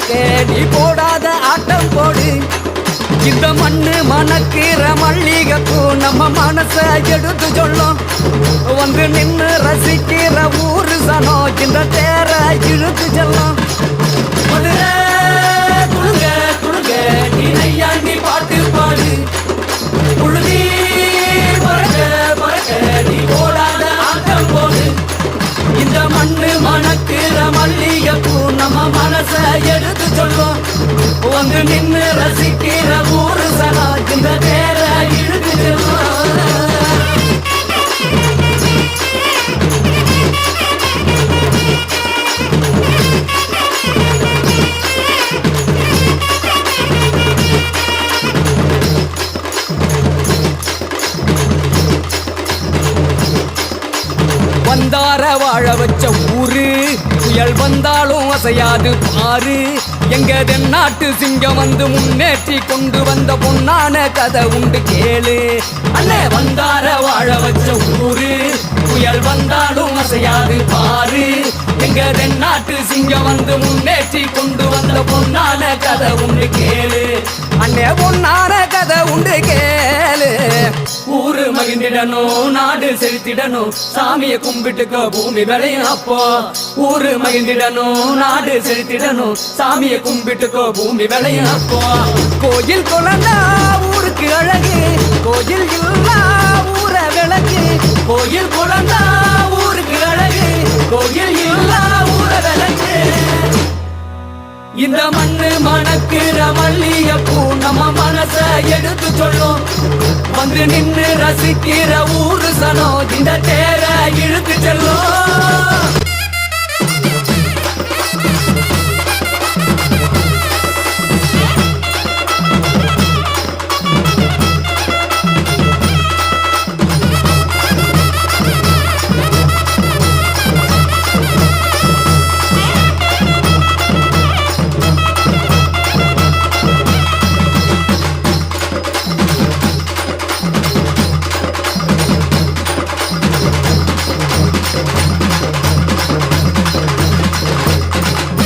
பறக்க நீ போடாத ஆட்டம் போடு இந்த மண்ணு மணக்கிற மல்லிகைப்பூ நம்ம மனச எடுத்து சொல்லும் வந்து நின்று ரசிக்கிற ஊரு சனம் இந்த தேர இழுத்து செல்லும் மதுரை குழுங்க குழுங்க நீ நையாண்டி பாட்டு பாடு புழுதி பறக்க பறக்க நீ போடாத ஆட்டம் போடு இந்த மண்ணு மணக்கிற மல்லிகைப்பூ நம்ம மனச எடுத்து சொல்லும் வந்து நின்று ரசிக்கிற ஊரு சனா இந்த பேர இழுத்து செல்லும் வந்தார வாழ வச்ச ஊரு புயல் வந்தாலும் அசையாது பாரு எங்க தென்னாட்டு சிங்கம் வந்து முன்னேற்றி கொண்டு வந்த பொன்னான கதை உண்டு கேளு அண்ணே வந்தார வாழ வச்ச ஊரு புயல் வந்தாலும் அசையாது பாரு எங்க தென்னாட்டு சிங்கம் வந்து முன்னேற்றி கொண்டு வந்த பொன்னான கதை உண்டு கேளு அண்ணே பொன்னான கதை உண்டு கேளு ஊரு மகிழ்ந்திடணும் நாடு செலுத்திடணும் சாமியை கும்பிட்டுக்கோ பூமி விளையும் அப்போ ஊரு மகிழ்ந்திடணும் நாடு செலுத்திடணும் சாமியை கும்பிட்டுக்கோ பூமி விளையும் அப்போ கோயில் குழந்தா ஊருக்கு அழகு கோயில் இல்லா ஊர விளக்கு கோயில் குழந்தா ஊருக்கு அழகு கோயில் இல்லா ஊர விளக்கு இந்த மண்ணு மணக்கிற மல்லிகைப்பூ நம்ம மனச எடுத்து சொல்லும் வந்து நின்று ரசிக்கிற ஊரு சனம் இந்த தேர இழுத்து செல்லும்